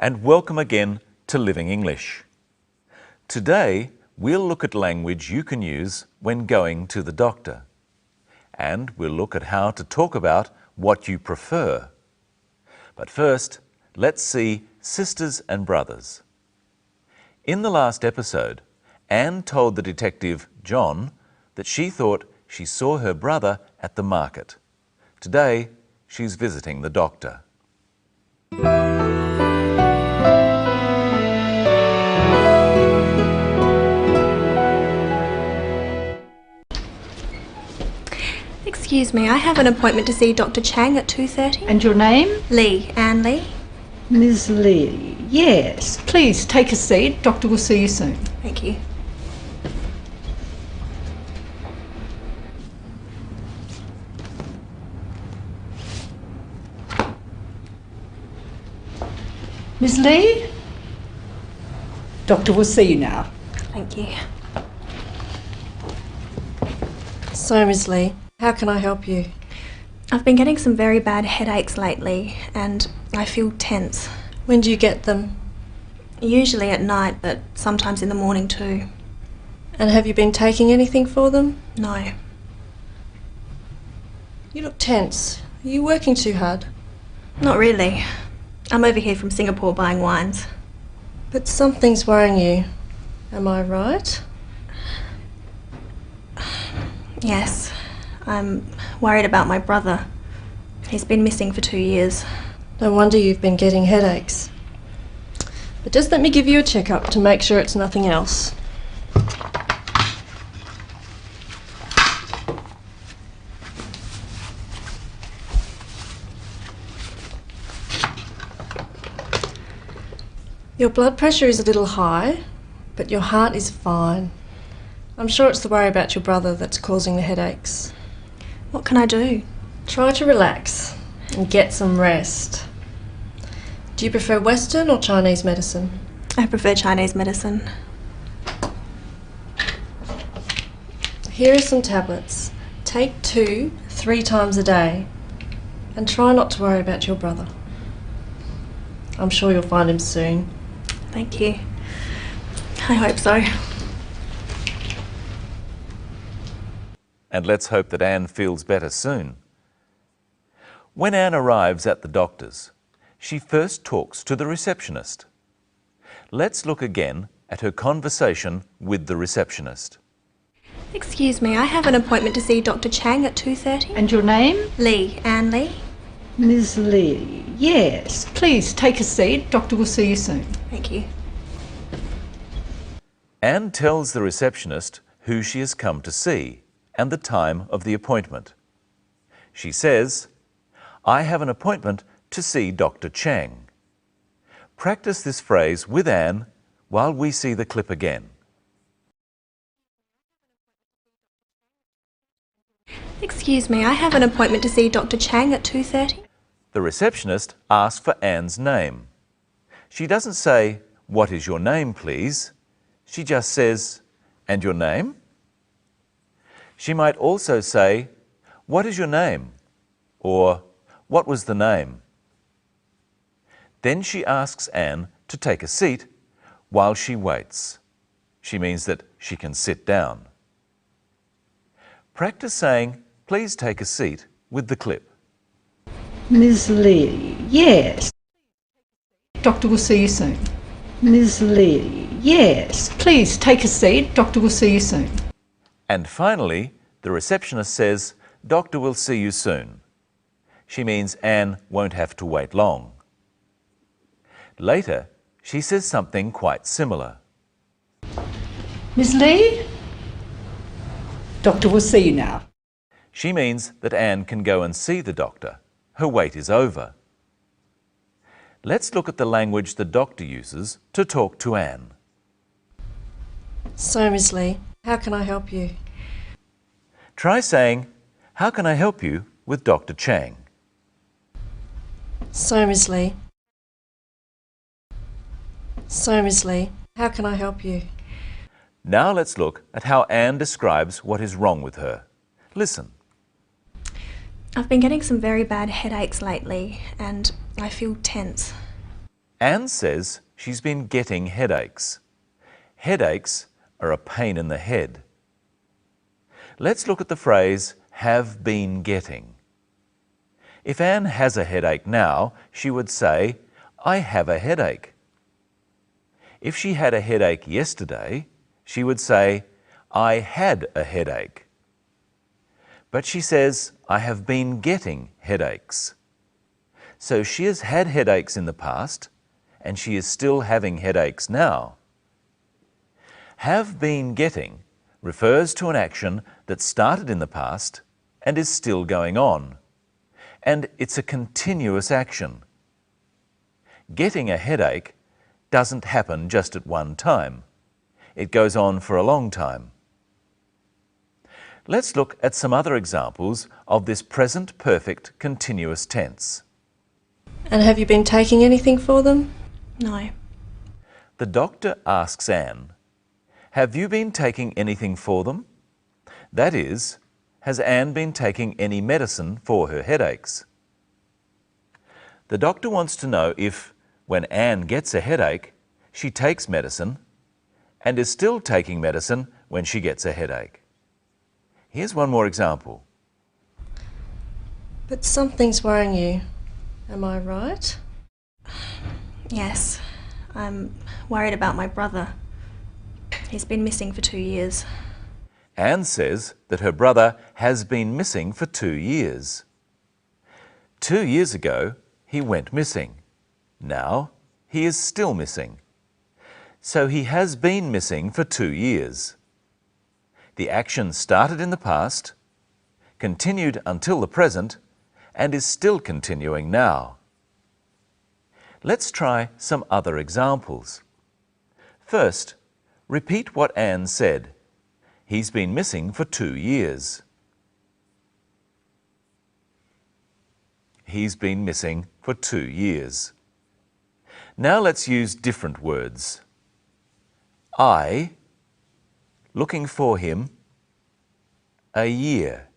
and welcome again to Living English. Today, we'll look at language you can use when going to the doctor. And we'll look at how to talk about what you prefer. But first, let's see sisters and brothers. In the last episode, Anne told the detective, John, that she thought she saw her brother at the market. Today, she's visiting the doctor. Excuse me, I have an appointment to see Dr. Chang at 2:30. And your name? Lee, Anne Lee. Ms. Lee. Yes. Please take a seat. Doctor will see you soon. Thank you. Ms. Lee? Doctor will see you now. Thank you. So, Ms. Lee, how can I help you? I've been getting some very bad headaches lately and I feel tense. When do you get them? Usually at night, but sometimes in the morning too. And have you been taking anything for them? No. You look tense. Are you working too hard? Not really. I'm over here from Singapore buying wines. But something's worrying you. Am I right? Yes. I'm worried about my brother. He's been missing for 2 years. No wonder you've been getting headaches. But just let me give you a checkup to make sure it's nothing else. Your blood pressure is a little high, but your heart is fine. I'm sure it's the worry about your brother that's causing the headaches. What can I do? Try to relax and get some rest. Do you prefer Western or Chinese medicine? I prefer Chinese medicine. Here are some tablets. Take 2 3 times a day and try not to worry about your brother. I'm sure you'll find him soon. Thank you. I hope so. And let's hope that Anne feels better soon. When Anne arrives at the doctor's, she first talks to the receptionist. Let's look again at her conversation with the receptionist. Excuse me, I have an appointment to see Dr. Chang at 2:30. And your name? Lee, Anne Lee. Ms. Lee. Yes. Please take a seat. Doctor will see you soon. Thank you. Anne tells the receptionist who she has come to see and the time of the appointment. She says, I have an appointment to see Dr. Chang. Practice this phrase with Anne while we see the clip again. Excuse me, I have an appointment to see Dr. Chang at 2:30. The receptionist asks for Anne's name. She doesn't say, what is your name, please? She just says, and your name? She might also say, what is your name? Or, what was the name? Then she asks Anne to take a seat while she waits. She means that she can sit down. Practice saying, please take a seat with the clip. Ms. Lee. Yes. Doctor will see you soon. Ms. Lee. Yes. Please take a seat. Doctor will see you soon. And finally, the receptionist says, Doctor will see you soon. She means Anne won't have to wait long. Later, she says something quite similar. Ms. Lee? Doctor will see you now. She means that Anne can go and see the doctor. Her wait is over. Let's look at the language the doctor uses to talk to Anne. So, Ms. Lee, how can I help you? Try saying, how can I help you with Dr. Chang? So, Ms. Lee. So, Ms. Lee, how can I help you? Now let's look at how Anne describes what is wrong with her. Listen. I've been getting some very bad headaches lately and I feel tense. Anne says she's been getting headaches. Headaches are a pain in the head. Let's look at the phrase have been getting. If Anne has a headache now, she would say, I have a headache. If she had a headache yesterday, she would say, I had a headache. But she says, I have been getting headaches. So she has had headaches in the past, and she is still having headaches now. Have been getting refers to an action that started in the past and is still going on, and it's a continuous action. Getting a headache doesn't happen just at one time. It goes on for a long time. Let's look at some other examples of this present perfect continuous tense. And have you been taking anything for them? No. The doctor asks Anne, have you been taking anything for them? That is, has Anne been taking any medicine for her headaches? The doctor wants to know if, when Anne gets a headache, she takes medicine and is still taking medicine when she gets a headache. Here's one more example. But something's worrying you. Am I right? Yes, I'm worried about my brother. He's been missing for 2 years. Anne says that her brother has been missing for 2 years. 2 years ago, he went missing. Now, he is still missing. So he has been missing for 2 years. The action started in the past, continued until the present, and is still continuing now. Let's try some other examples. First, repeat what Anne said. He's been missing for 2 years. He's been missing for 2 years. Now let's use different words. I, looking for him, a year.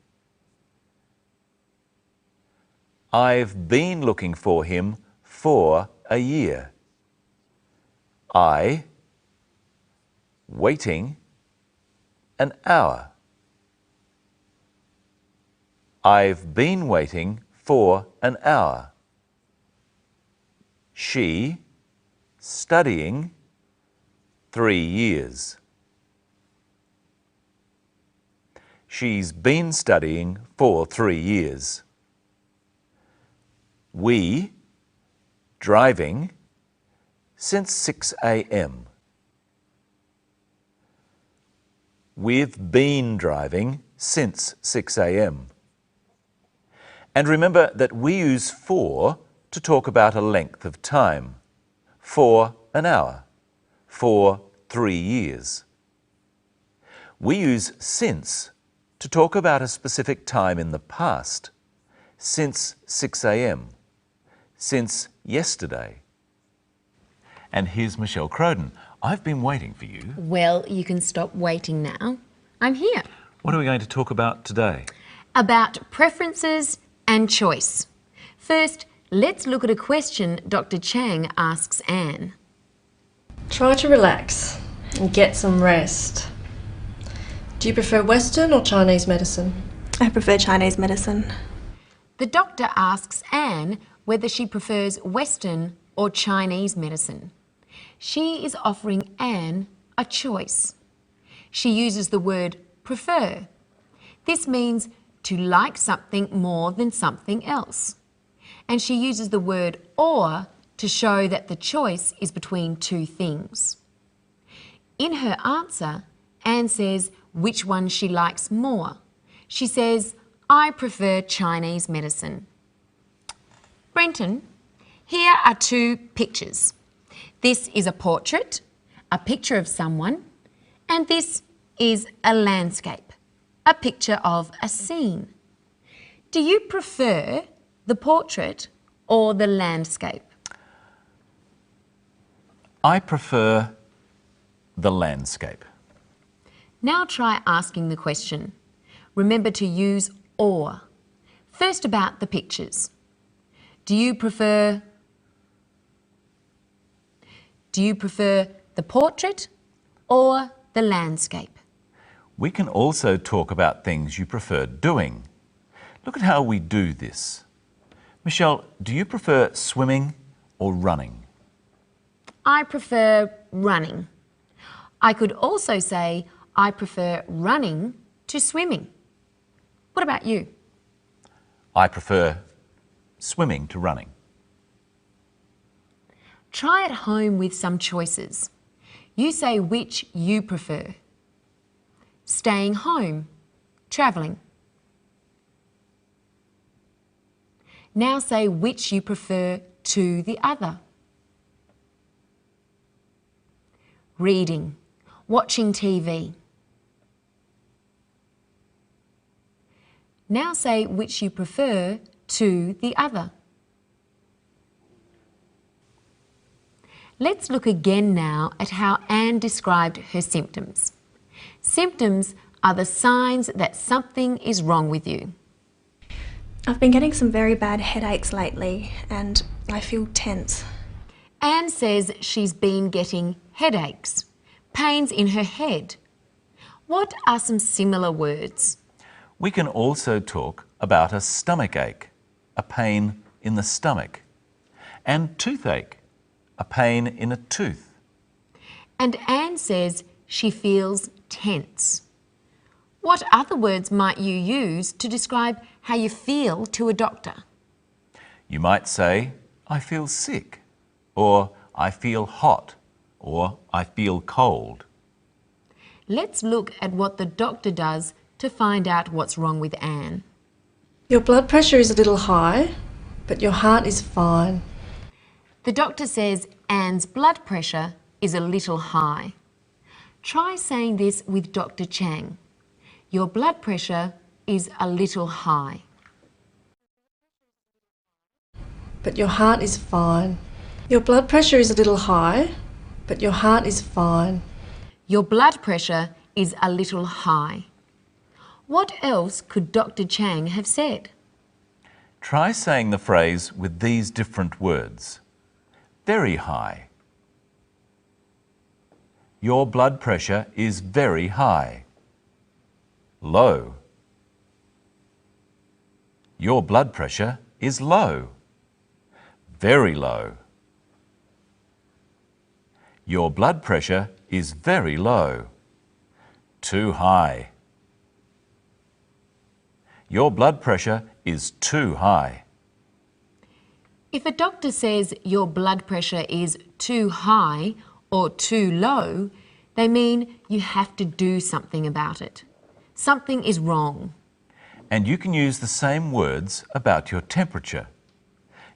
I've been looking for him for a year. I, waiting, an hour. I've been waiting for an hour. She, studying, 3 years. She's been studying for 3 years. We, driving, since 6 a.m. We've been driving since 6 a.m. And remember that we use for to talk about a length of time. For an hour. For 3 years. We use since to talk about a specific time in the past. Since 6 a.m. Since yesterday. And here's Michelle Croden. I've been waiting for you. Well, you can stop waiting now. I'm here. What are we going to talk about today? About preferences and choice. First, let's look at a question Dr. Chang asks Anne. Try to relax and get some rest. Do you prefer Western or Chinese medicine? I prefer Chinese medicine. The doctor asks Anne whether she prefers Western or Chinese medicine. She is offering Anne a choice. She uses the word prefer. This means to like something more than something else. And she uses the word or to show that the choice is between two things. In her answer, Anne says which one she likes more. She says, I prefer Chinese medicine. Brenton, here are 2 pictures. This is a portrait, a picture of someone, and this is a landscape, a picture of a scene. Do you prefer the portrait or the landscape? I prefer the landscape. Now try asking the question. Remember to use or. First about the pictures. Do you prefer Do you prefer the portrait or the landscape? We can also talk about things you prefer doing. Look at how we do this. Michelle, do you prefer swimming or running? I prefer running. I could also say I prefer running to swimming. What about you? I prefer swimming to running. Try at home with some choices. You say which you prefer. Staying home, travelling. Now say which you prefer to the other. Reading, watching TV. Now say which you prefer to the other. Let's look again now at how Anne described her symptoms. Symptoms are the signs that something is wrong with you. I've been getting some very bad headaches lately and I feel tense. Anne says she's been getting headaches, pains in her head. What are some similar words? We can also talk about a stomach ache, a pain in the stomach, and toothache, a pain in a tooth. And Anne says she feels tense. What other words might you use to describe how you feel to a doctor? You might say, I feel sick, or I feel hot, or I feel cold. Let's look at what the doctor does to find out what's wrong with Anne. Your blood pressure is a little high, but your heart is fine. The doctor says Anne's blood pressure is a little high. Try saying this with Dr. Chang. Your blood pressure is a little high. But your heart is fine. Your blood pressure is a little high, but your heart is fine. Your blood pressure is a little high. What else could Dr. Chang have said? Try saying the phrase with these different words. Very high. Your blood pressure is very high. Low. Your blood pressure is low. Very low. Your blood pressure is very low. Too high. Your blood pressure is too high. If a doctor says your blood pressure is too high or too low, they mean you have to do something about it. Something is wrong. And you can use the same words about your temperature.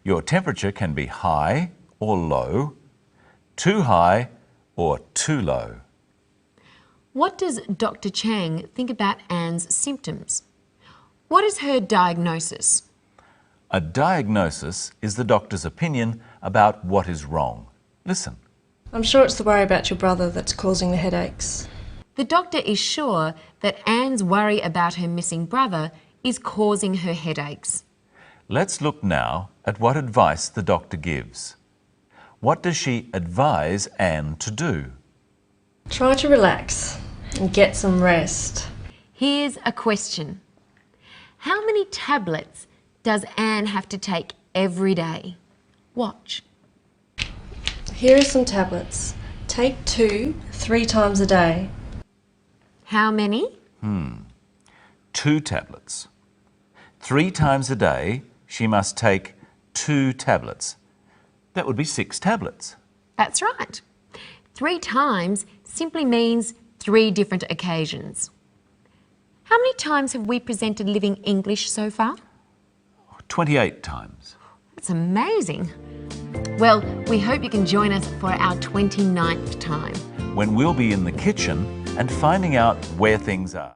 Your temperature can be high or low, too high or too low. What does Dr. Chang think about Anne's symptoms? What is her diagnosis? A diagnosis is the doctor's opinion about what is wrong. Listen. I'm sure it's the worry about your brother that's causing the headaches. The doctor is sure that Anne's worry about her missing brother is causing her headaches. Let's look now at what advice the doctor gives. What does she advise Anne to do? Try to relax and get some rest. Here's a question. How many tablets does Anne have to take every day? Watch. Here are some tablets. Take 2 3 times a day. How many? 2 tablets. 3 times a day, she must take 2 tablets. That would be 6 tablets. That's right. 3 times simply means 3 different occasions. How many times have we presented Living English so far? 28 times. That's amazing. Well, we hope you can join us for our 29th time. When we'll be in the kitchen and finding out where things are.